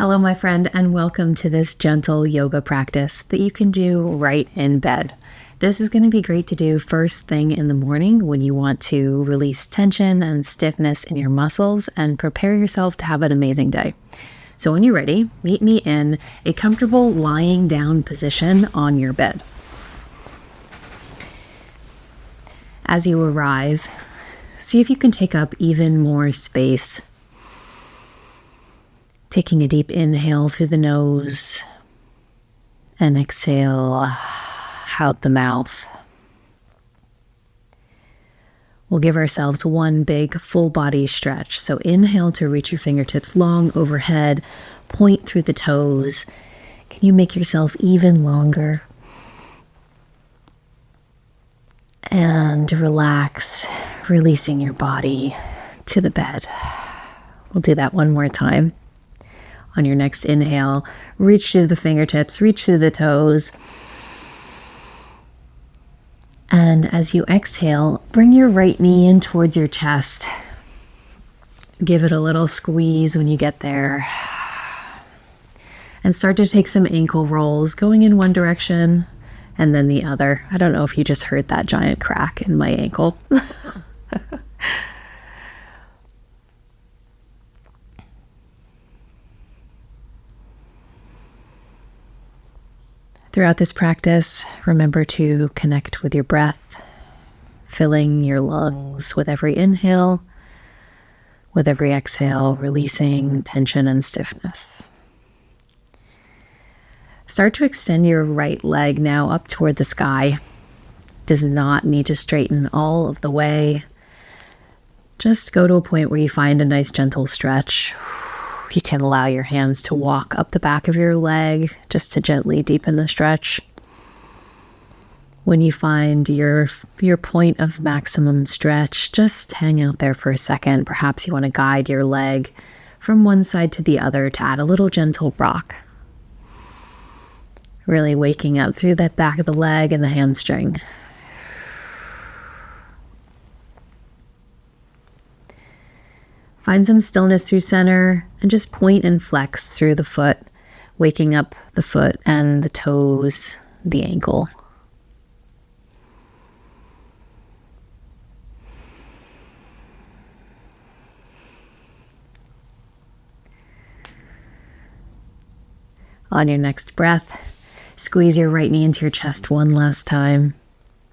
Hello, my friend, and welcome to this gentle yoga practice that you can do right in bed. This is going to be great to do first thing in the morning when you want to release tension and stiffness in your muscles and prepare yourself to have an amazing day. So when you're ready, meet me in a comfortable lying down position on your bed. As you arrive, see if you can take up even more space. Taking a deep inhale through the nose and exhale out the mouth. We'll give ourselves one big full body stretch. So inhale to reach your fingertips long overhead, point through the toes. Can you make yourself even longer? And relax, releasing your body to the bed. We'll do that one more time. On your next inhale, reach through the fingertips, reach through the toes. And as you exhale, bring your right knee in towards your chest. Give it a little squeeze when you get there. And start to take some ankle rolls, going in one direction and then the other. I don't know if you just heard that giant crack in my ankle. Throughout this practice, remember to connect with your breath, filling your lungs with every inhale, with every exhale, releasing tension and stiffness. Start to extend your right leg now up toward the sky. Does not need to straighten all of the way. Just go to a point where you find a nice gentle stretch. You can allow your hands to walk up the back of your leg just to gently deepen the stretch. When you find your point of maximum stretch, just hang out there for a second. Perhaps you want to guide your leg from one side to the other to add a little gentle rock. Really waking up through that back of the leg and the hamstring. Find some stillness through center and just point and flex through the foot, waking up the foot and the toes, the ankle. On your next breath, squeeze your right knee into your chest one last time,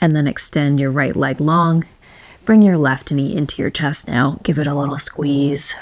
and then extend your right leg long. Bring your left knee into your chest now. Give it a little squeeze.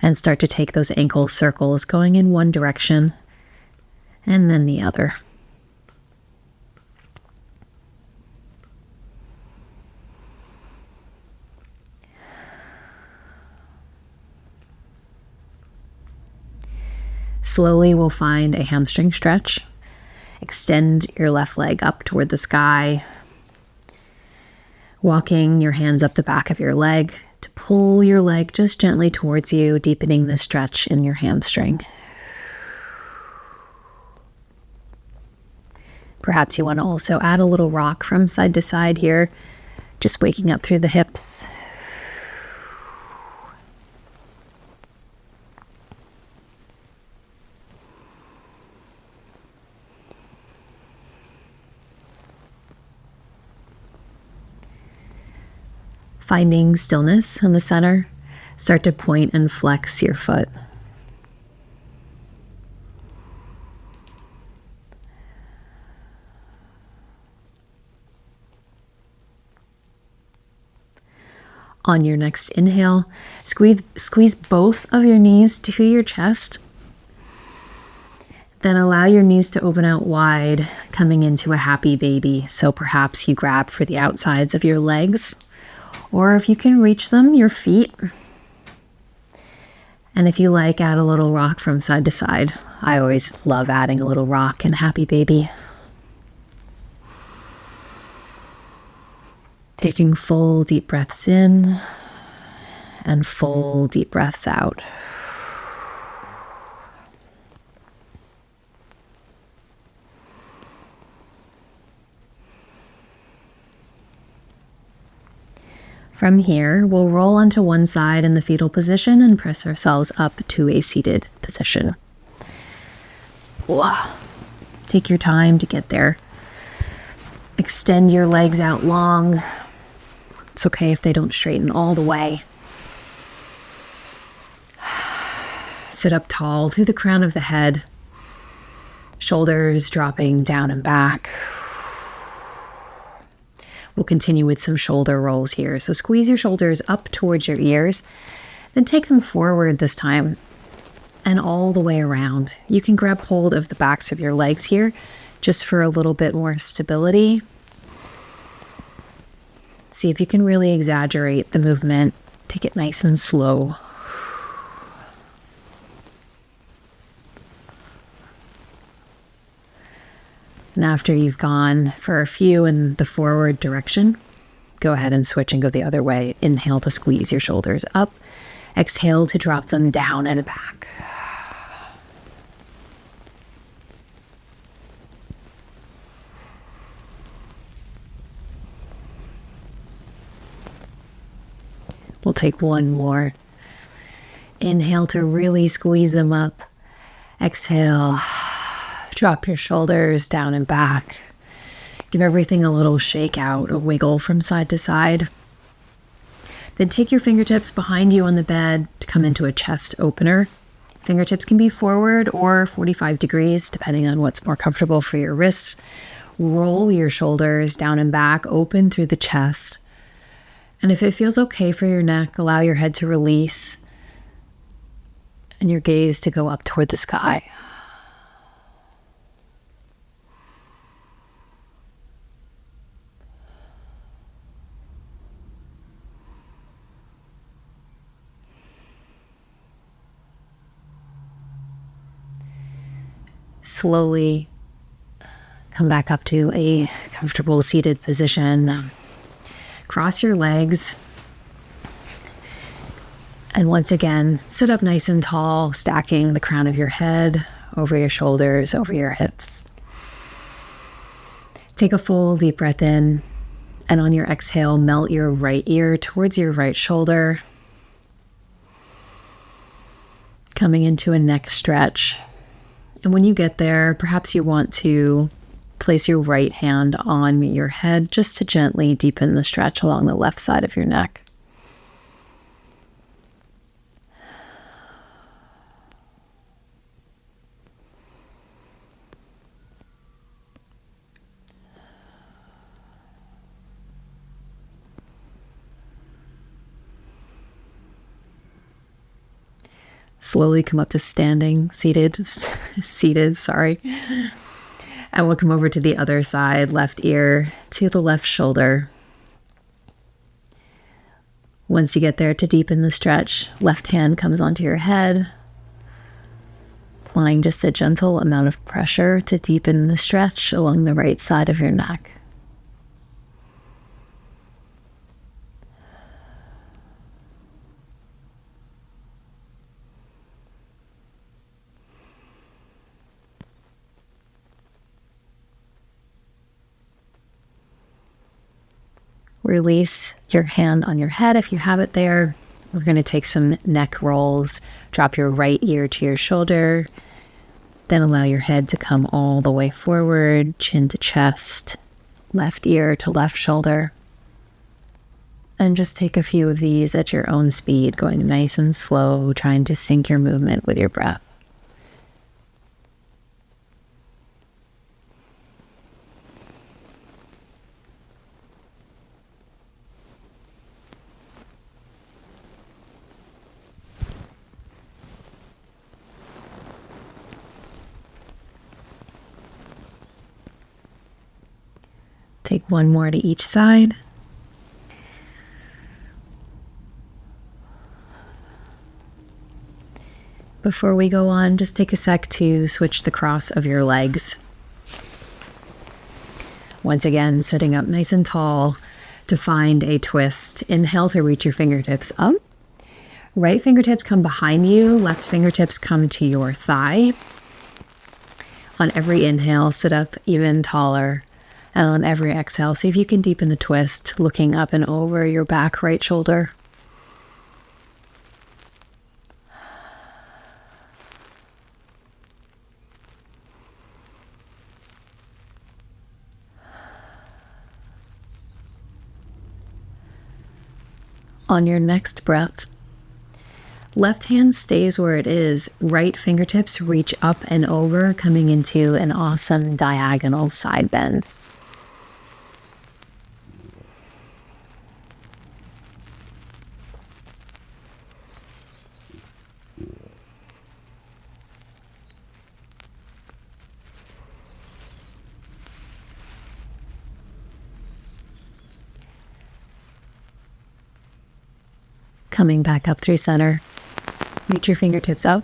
And start to take those ankle circles going in one direction and then the other. Slowly we'll find a hamstring stretch. Extend your left leg up toward the sky. Walking your hands up the back of your leg to pull your leg just gently towards you, deepening the stretch in your hamstring. Perhaps you want to also add a little rock from side to side here, just waking up through the hips. Finding stillness in the center, start to point and flex your foot. On your next inhale, squeeze both of your knees to your chest. Then allow your knees to open out wide, coming into a happy baby. So perhaps you grab for the outsides of your legs, or if you can reach them, your feet. And if you like, add a little rock from side to side. I always love adding a little rock in happy baby. Taking full deep breaths in and full deep breaths out. From here, we'll roll onto one side in the fetal position and press ourselves up to a seated position. Wow. Take your time to get there. Extend your legs out long. It's okay if they don't straighten all the way. Sit up tall through the crown of the head. Shoulders dropping down and back. We'll continue with some shoulder rolls here. So squeeze your shoulders up towards your ears, then take them forward this time and all the way around. You can grab hold of the backs of your legs here just for a little bit more stability. See if you can really exaggerate the movement. Take it nice and slow. And after you've gone for a few in the forward direction, go ahead and switch and go the other way. Inhale to squeeze your shoulders up. Exhale to drop them down and back. We'll take one more. Inhale to really squeeze them up. Exhale. Drop your shoulders down and back. Give everything a little shake out, a wiggle from side to side. Then take your fingertips behind you on the bed to come into a chest opener. Fingertips can be forward or 45 degrees, depending on what's more comfortable for your wrists. Roll your shoulders down and back, open through the chest. And if it feels okay for your neck, allow your head to release and your gaze to go up toward the sky. Slowly come back up to a comfortable seated position. Cross your legs. And once again, sit up nice and tall, stacking the crown of your head over your shoulders, over your hips. Take a full deep breath in, and on your exhale, melt your right ear towards your right shoulder. Coming into a neck stretch. And when you get there, perhaps you want to place your right hand on your head just to gently deepen the stretch along the left side of your neck. Slowly come up to standing, seated, sorry. And we'll come over to the other side, left ear to the left shoulder. Once you get there, to deepen the stretch, left hand comes onto your head, applying just a gentle amount of pressure to deepen the stretch along the right side of your neck. Release your hand on your head if you have it there. We're going to take some neck rolls. Drop your right ear to your shoulder. Then allow your head to come all the way forward, chin to chest, left ear to left shoulder. And just take a few of these at your own speed, going nice and slow, trying to sync your movement with your breath. Take one more to each side. Before we go on, just take a sec to switch the cross of your legs. Once again, sitting up nice and tall to find a twist. Inhale to reach your fingertips up. Right fingertips come behind you, left fingertips come to your thigh. On every inhale, sit up even taller. And on every exhale, see if you can deepen the twist, looking up and over your back right shoulder. On your next breath, left hand stays where it is. Right fingertips reach up and over, coming into an awesome diagonal side bend. Coming back up through center. Reach your fingertips up.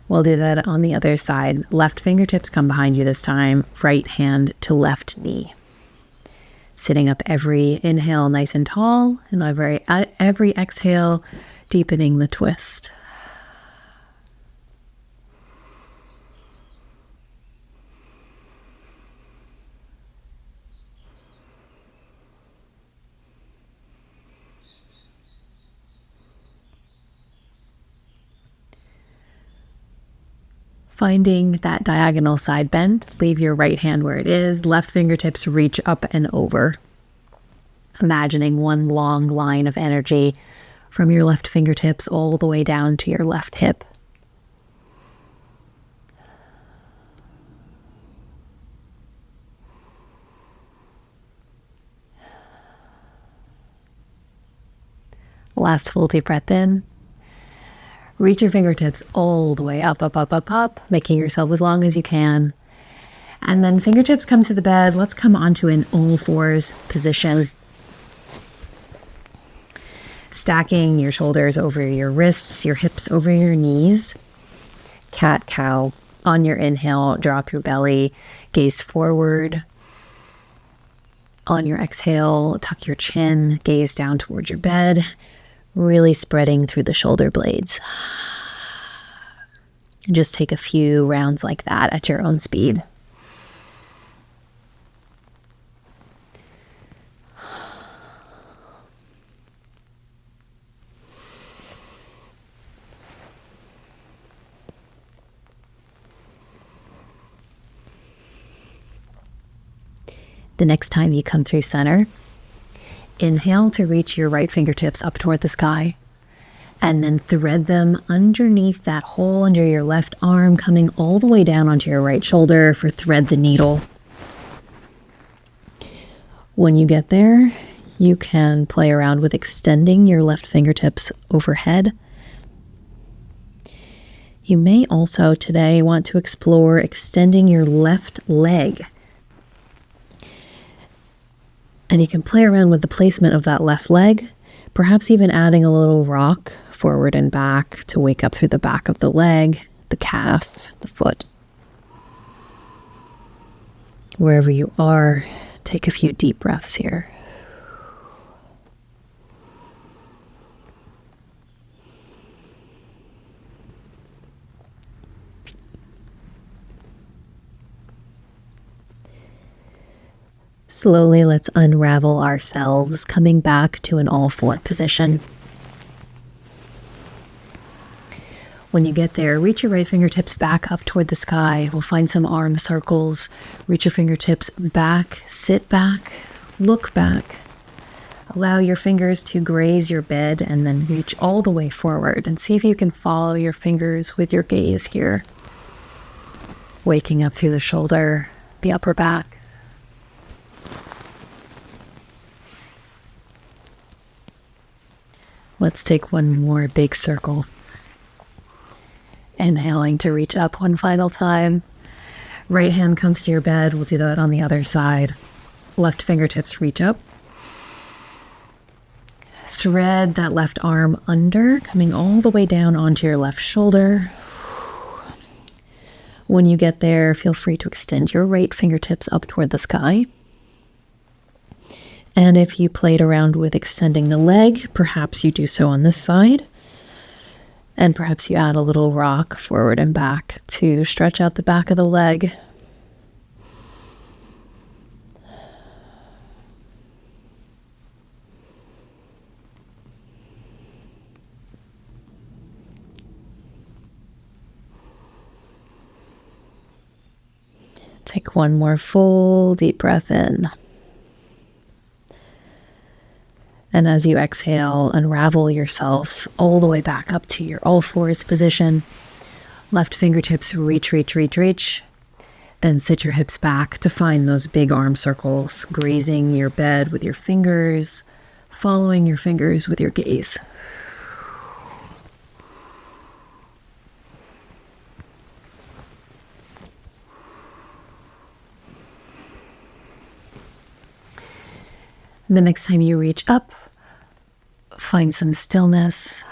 We'll do that on the other side. Left fingertips come behind you this time. Right hand to left knee. Sitting up every inhale nice and tall, and every exhale deepening the twist. Finding that diagonal side bend, leave your right hand where it is. Left fingertips reach up and over. Imagining one long line of energy from your left fingertips all the way down to your left hip. Last full deep breath in. Reach your fingertips all the way up, up, up, up, up, making yourself as long as you can. And then fingertips come to the bed. Let's come onto an all fours position. Stacking your shoulders over your wrists, your hips over your knees. Cat cow. On your inhale, drop your belly, gaze forward. On your exhale, tuck your chin, gaze down towards your bed. Really spreading through the shoulder blades. And just take a few rounds like that at your own speed. The next time you come through center, inhale to reach your right fingertips up toward the sky, and then thread them underneath that hole under your left arm, coming all the way down onto your right shoulder for thread the needle. When you get there, you can play around with extending your left fingertips overhead. You may also today want to explore extending your left leg. And you can play around with the placement of that left leg, perhaps even adding a little rock forward and back to wake up through the back of the leg, the calf, the foot. Wherever you are, take a few deep breaths here. Slowly, let's unravel ourselves, coming back to an all-four position. When you get there, reach your right fingertips back up toward the sky. We'll find some arm circles. Reach your fingertips back, sit back, look back. Allow your fingers to graze your bed and then reach all the way forward and see if you can follow your fingers with your gaze here. Waking up through the shoulder, the upper back. Let's take one more big circle. Inhaling to reach up one final time. Right hand comes to your bed. We'll do that on the other side. Left fingertips reach up. Thread that left arm under, coming all the way down onto your left shoulder. When you get there, feel free to extend your right fingertips up toward the sky. And if you played around with extending the leg, perhaps you do so on this side. And perhaps you add a little rock forward and back to stretch out the back of the leg. Take one more full deep breath in. And as you exhale, unravel yourself all the way back up to your all fours position. Left fingertips reach, reach, reach, reach. Then sit your hips back to find those big arm circles, grazing your bed with your fingers, following your fingers with your gaze. The next time you reach up, find some stillness.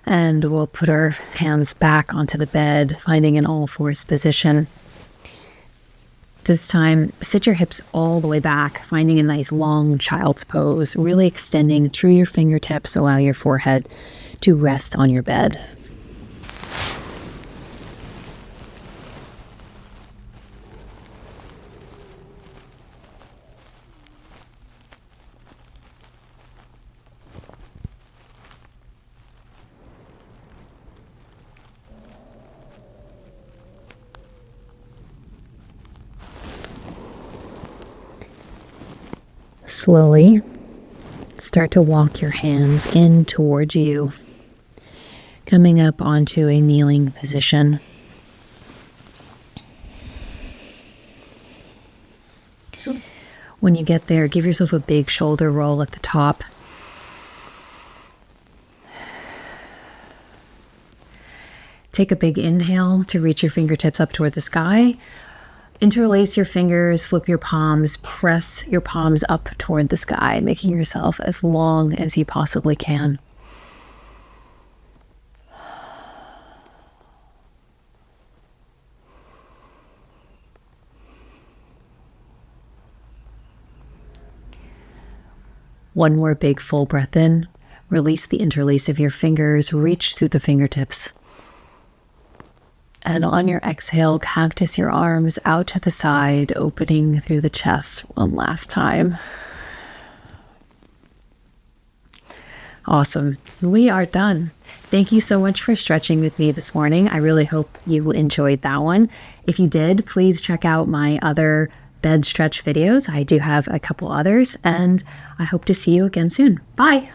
And we'll put our hands back onto the bed, finding an all fours position. This time, sit your hips all the way back, finding a nice long child's pose, really extending through your fingertips. Allow your forehead to rest on your bed. Slowly start to walk your hands in towards you, coming up onto a kneeling position. When you get there, give yourself a big shoulder roll at the top. Take a big inhale to reach your fingertips up toward the sky. Interlace your fingers, flip your palms, press your palms up toward the sky, making yourself as long as you possibly can. One more big full breath in. Release the interlace of your fingers, reach through the fingertips. And on your exhale, cactus your arms out to the side, opening through the chest one last time. Awesome. We are done. Thank you so much for stretching with me this morning. I really hope you enjoyed that one. If you did, please check out my other bed stretch videos. I do have a couple others, and I hope to see you again soon. Bye.